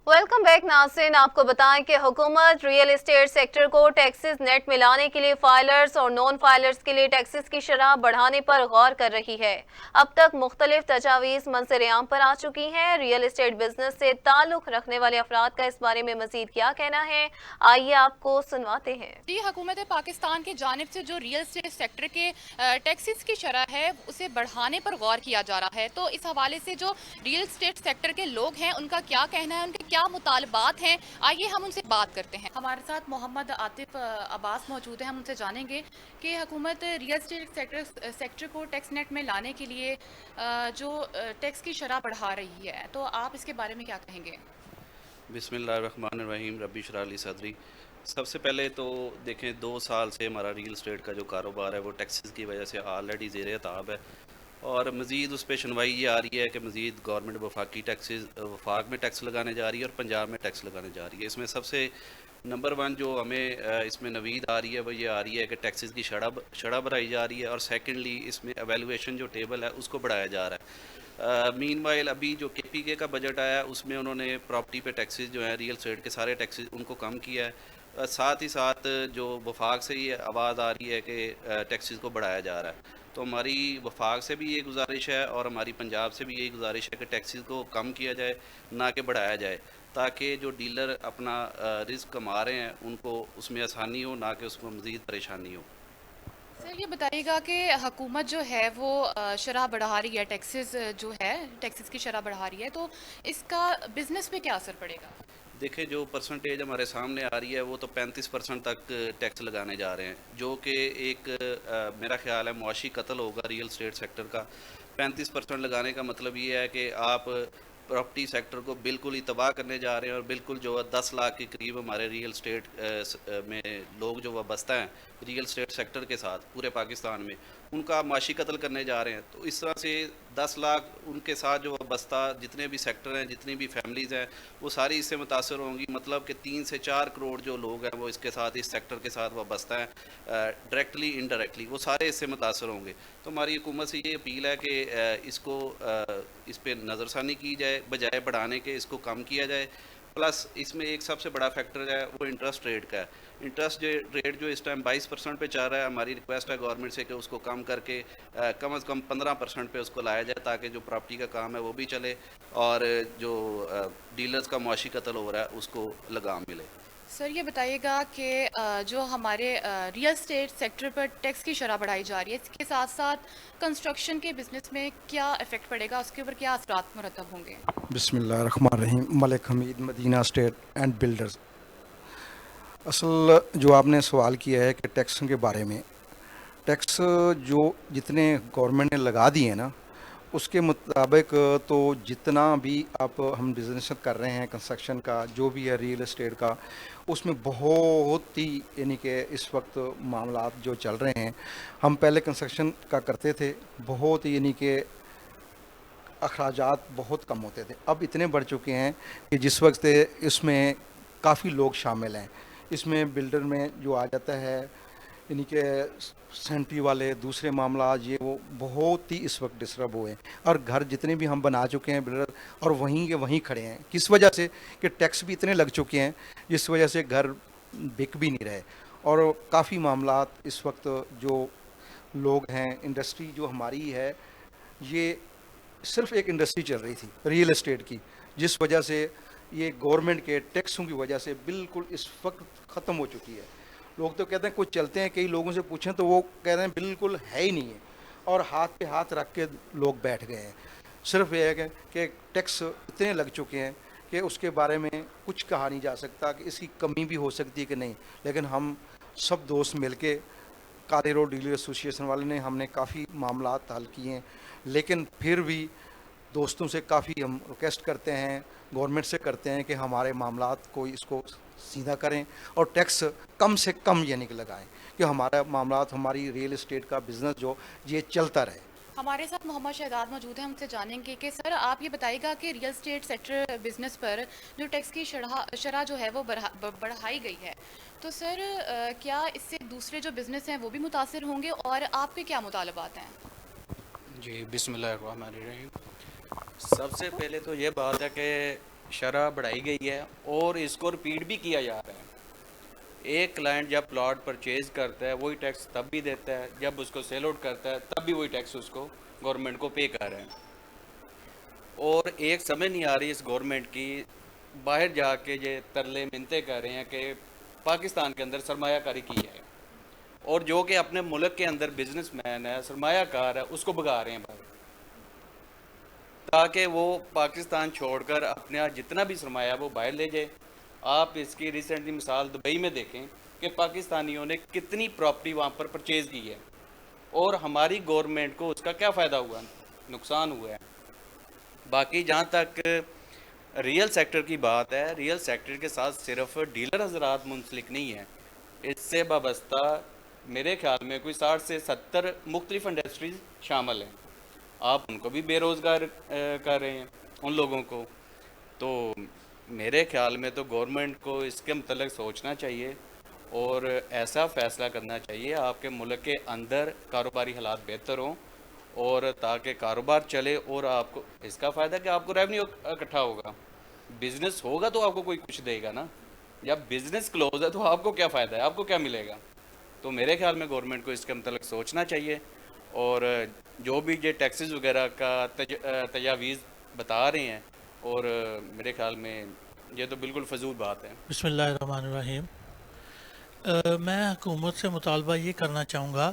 Welcome back नाज़रीन। आपको बताएं कि हुकूमत रियल एस्टेट सेक्टर को टैक्सेस नेट में लाने के लिए फाइलर्स और नॉन फाइलर्स के लिए टैक्सेस की शरह बढ़ाने पर गौर कर रही है। अब तक मुख्तलिफ तजावीज़ मंजर-ए-आम पर आ चुकी हैं। रियल एस्टेट बिजनेस से ताल्लुक रखने वाले अफराद का इस बारे में मजीद क्या कहना है, आइए आपको सुनवाते हैं। जी, हुकूमत पाकिस्तान की जानिब से जो रियल एस्टेट सेक्टर के टैक्सेस की शरह है उसे बढ़ाने पर गौर किया जा रहा है। तो इस हवाले से जो रियल एस्टेट सेक्टर के लोग हैं उनका क्या कहना है, उनके क्या मुतालबात हैं, आइए हम उनसे बात करते हैं। हमारे साथ मोहम्मद आतिफ अब्बास मौजूद हैं। हम उनसे जानेंगे कि हुकूमत रियल एस्टेट सेक्टर को टैक्स नेट में लाने के लिए जो टैक्स की शरह बढ़ा रही है, तो आप इसके बारे में क्या कहेंगे? बिस्मिल्लाहिर्रहमानिर्रहीम रब्बी इश्रह ली सदरी। सबसे पहले तो देखें, 2 साल से हमारा रियल एस्टेट का जो कारोबार है वो टैक्सेस की वजह से ऑलरेडी ज़ेर ताब है, और मज़ीद उस पर सुनवाई ये आ रही है कि मज़ीद गवर्नमेंट वफाकी टैक्सेस वफाक में टैक्स लगाने जा रही है और पंजाब में टैक्स लगाने जा रही है। इसमें सबसे नंबर 1 जो हमें इसमें नवीद आ रही है वो ये आ रही है कि टैक्सेस की शरह बढ़ाई जा रही है, और सेकेंडली इसमें एवेलुएशन जो टेबल है उसको बढ़ाया जा रहा है। मीनवाइल अभी जो KPK का बजट आया है उसमें उन्होंने प्रॉपर्टी पे टैक्सेस जो है रियल एस्टेट के सारे टैक्सेस उनको कम किया है। साथ ही साथ जो वफाक से ये आवाज़ आ रही है कि टैक्सेस को बढ़ाया जा रहा है, तो हमारी वफाक से भी ये गुजारिश है और हमारी पंजाब से भी यही गुजारिश है कि टैक्सेस को कम किया जाए, ना कि बढ़ाया जाए, ताकि जो डीलर अपना रिस्क कमा रहे हैं उनको उसमें आसानी हो, ना कि उसमें मज़ीद परेशानी हो। सर, ये बताइएगा कि हुकूमत जो है वो शरह बढ़ा रही है, टैक्सेस जो है टैक्सेस की शरह बढ़ा रही है, तो इसका बिजनेस पे क्या असर पड़ेगा? देखिए, जो परसेंटेज हमारे सामने आ रही है वो तो 35% तक टैक्स लगाने जा रहे हैं, जो कि एक मेरा ख्याल है मुआशी कत्ल होगा रियल एस्टेट सेक्टर का। 35% लगाने का मतलब ये है कि आप प्रॉपर्टी सेक्टर को बिल्कुल ही तबाह करने जा रहे हैं, और बिल्कुल जो है 10 लाख के करीब हमारे रियल एस्टेट में लोग जो वाबस्ता हैं रियल एस्टेट सेक्टर के साथ पूरे पाकिस्तान में, उनका आप माशी कत्ल करने जा रहे हैं। तो इस तरह से 10 लाख उनके साथ जो वाबस्ता जितने भी सेक्टर हैं, जितनी भी फैमिलीज़ हैं, वो सारी इससे मुतासर होंगी। मतलब कि 3 से 4 करोड़ जो लोग हैं वो इसके साथ, इस सेक्टर के साथ वाबस्ता हैं, डायरेक्टली इनडायरेक्टली, वो सारे इससे मुतासर होंगे। तो हमारी हुकूमत से ये अपील है कि इसको इस पर नज़रसानी की जाए, बजाय बढ़ाने के इसको कम किया जाए। प्लस इसमें एक सबसे बड़ा फैक्टर है वो इंटरेस्ट रेट का है। इंटरेस्ट रेट जो इस टाइम 22% पे चल रहा है, हमारी रिक्वेस्ट है गवर्नमेंट से कि उसको कम करके कम से कम 15% पे उसको लाया जाए, ताकि जो प्रॉपर्टी का काम है वो भी चले और जो डीलर्स का मुआशी कत्ल हो रहा है उसको लगाम मिले। सर, ये बताइएगा कि जो हमारे रियल एस्टेट सेक्टर पर टैक्स की शरह बढ़ाई जा रही है, इसके साथ साथ कंस्ट्रक्शन के बिजनेस में क्या इफ़ेक्ट पड़ेगा, उसके ऊपर क्या असरात मुरतब होंगे? बिस्मिल्लाहिर्रहमानिर्रहीम। Malik Hameed, Madina state and builders. असल जो आपने सवाल किया है कि टैक्स के बारे में, टैक्स जो जितने गवर्नमेंट ने लगा दिए हैं ना, उसके मुताबिक तो जितना भी आप हम बिज़नेस कर रहे हैं, कंस्ट्रक्शन का जो भी है, रियल एस्टेट का, उसमें बहुत ही यानी कि इस वक्त मामलात जो चल रहे हैं, हम पहले कंस्ट्रक्शन का करते थे, बहुत यानी कि अखराजात बहुत कम होते थे, अब इतने बढ़ चुके हैं कि जिस वक्त इसमें काफ़ी लोग शामिल हैं। इसमें बिल्डर में जो आ जाता है यानी कि सेंट्री वाले, दूसरे मामला ये वो बहुत ही इस वक्त डिस्टर्ब हुए हैं, और घर जितने भी हम बना चुके हैं बिल्डर, और वहीं के वहीं खड़े हैं। किस वजह से कि टैक्स भी इतने लग चुके हैं, जिस वजह से घर बिक भी नहीं रहे। और काफ़ी मामलात इस वक्त जो लोग हैं, इंडस्ट्री जो हमारी है, ये सिर्फ एक इंडस्ट्री चल रही थी रियल एस्टेट की, जिस वजह से ये गवर्नमेंट के टैक्सों की वजह से बिल्कुल इस वक्त ख़त्म हो चुकी है। लोग तो कहते हैं कुछ चलते हैं, कई लोगों से पूछें तो वो कह रहे हैं बिल्कुल है ही नहीं है, और हाथ पे हाथ रख के लोग बैठ गए हैं। सिर्फ ये है कि टैक्स इतने लग चुके हैं कि उसके बारे में कुछ कहा नहीं जा सकता कि इसकी कमी भी हो सकती है कि नहीं। लेकिन हम सब दोस्त मिल के, काले रोड डीलर एसोसिएशन वाले ने, हमने काफ़ी मामलात हल किए हैं, लेकिन फिर भी दोस्तों से काफ़ी हम रिक्वेस्ट करते हैं, गवर्नमेंट से करते हैं कि हमारे मामलात को इसको सीधा करें और टैक्स कम से कम यानी कि लगाएं, कि हमारा मामलात, हमारी रियल एस्टेट का बिज़नेस जो ये चलता रहे। हमारे साथ मोहम्मद शहजाद मौजूद हैं, हमसे जानेंगे कि सर, आप ये बताइएगा कि रियल एस्टेट सेक्टर बिजनेस पर जो टैक्स की शरह जो है वो बढ़ाई गई है, तो सर क्या इससे दूसरे जो बिज़नेस हैं वो भी मुतासिर होंगे, और आपके क्या मुतालबात हैं? जी, बिस्मिल्लाहिर्रहमानिर्रहीम। सबसे पहले तो ये बात है कि شرح بڑھائی گئی ہے اور اس کو رپیٹ بھی کیا جا رہا ہے. ایک کلائنٹ جب پلاٹ پرچیز کرتا ہے وہی ٹیکس تب بھی دیتا ہے, جب اس کو سیل آؤٹ کرتا ہے تب بھی وہی ٹیکس اس کو گورنمنٹ کو پے کر رہے ہیں. اور ایک سمجھ نہیں آ رہی اس گورنمنٹ کی, باہر جا کے یہ ترلے منتیں کر رہے ہیں کہ پاکستان کے اندر سرمایہ کاری کی ہے, اور جو کہ اپنے ملک کے اندر بزنس مین ہے, سرمایہ کار ہے, اس کو بھگا رہے ہیں باہر, تاکہ وہ پاکستان چھوڑ کر اپنا جتنا بھی سرمایہ وہ باہر لے جائے. آپ اس کی ریسنٹلی مثال دبئی میں دیکھیں کہ پاکستانیوں نے کتنی پراپرٹی وہاں پر پرچیز کی ہے, اور ہماری گورنمنٹ کو اس کا کیا فائدہ ہوا, نقصان ہوا ہے. باقی جہاں تک ریئل سیکٹر کی بات ہے, ریئل سیکٹر کے ساتھ صرف ڈیلر حضرات منسلک نہیں ہیں, اس سے وابستہ میرے خیال میں کوئی 60 سے 70 مختلف انڈسٹریز شامل ہیں. آپ ان کو بھی بے روزگار کر رہے ہیں ان لوگوں کو. تو میرے خیال میں تو گورنمنٹ کو اس کے متعلق سوچنا چاہیے اور ایسا فیصلہ کرنا چاہیے آپ کے ملک کے اندر کاروباری حالات بہتر ہوں, اور تاکہ کاروبار چلے, اور آپ کو اس کا فائدہ کہ آپ کو ریونیو اکٹھا ہوگا. بزنس ہوگا تو آپ کو کوئی کچھ دے گا نا, جب بزنس کلوز ہے تو آپ کو کیا فائدہ ہے, آپ کو کیا ملے گا. تو میرے خیال میں گورنمنٹ کو اس کے متعلق سوچنا چاہیے, اور جو بھی یہ ٹیکسز وغیرہ کا تجاویز بتا رہے ہیں, اور میرے خیال میں یہ تو بالکل فضول بات ہے. بسم اللہ الرحمن الرحیم. میں حکومت سے مطالبہ یہ کرنا چاہوں گا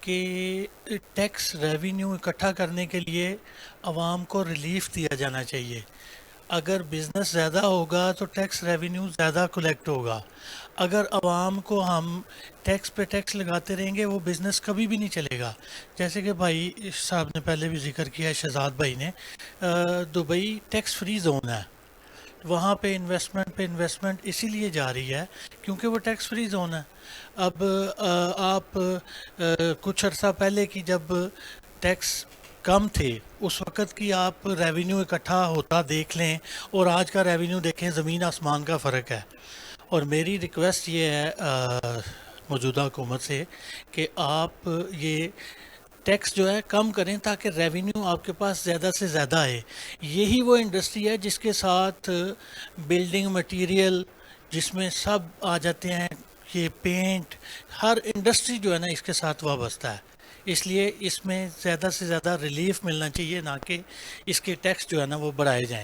کہ ٹیکس ریونیو اکٹھا کرنے کے لیے عوام کو ریلیف دیا جانا چاہیے. اگر بزنس زیادہ ہوگا تو ٹیکس ریونیو زیادہ کلیکٹ ہوگا. اگر عوام کو ہم ٹیکس پہ ٹیکس لگاتے رہیں گے وہ بزنس کبھی بھی نہیں چلے گا. جیسے کہ بھائی صاحب نے پہلے بھی ذکر کیا ہے, شہزاد بھائی نے, دبئی ٹیکس فری زون ہے, وہاں پہ انویسٹمنٹ اسی لیے جا رہی ہے کیونکہ وہ ٹیکس فری زون ہے. اب آپ کچھ عرصہ پہلے کی جب ٹیکس کم تھے اس وقت کی آپ ریونیو اکٹھا ہوتا دیکھ لیں, اور آج کا ریونیو دیکھیں, زمین آسمان کا فرق ہے. اور میری ریکویسٹ یہ ہے موجودہ حکومت سے کہ آپ یہ ٹیکس جو ہے کم کریں تاکہ ریونیو آپ کے پاس زیادہ سے زیادہ آئے. یہی وہ انڈسٹری ہے جس کے ساتھ بلڈنگ مٹیریل, جس میں سب آ جاتے ہیں, یہ پینٹ, ہر انڈسٹری جو ہے نا اس کے ساتھ وابستہ ہے. اس لیے اس میں زیادہ سے زیادہ ریلیف ملنا چاہیے, نہ کہ اس کے ٹیکس جو ہے نا وہ بڑھائے جائیں.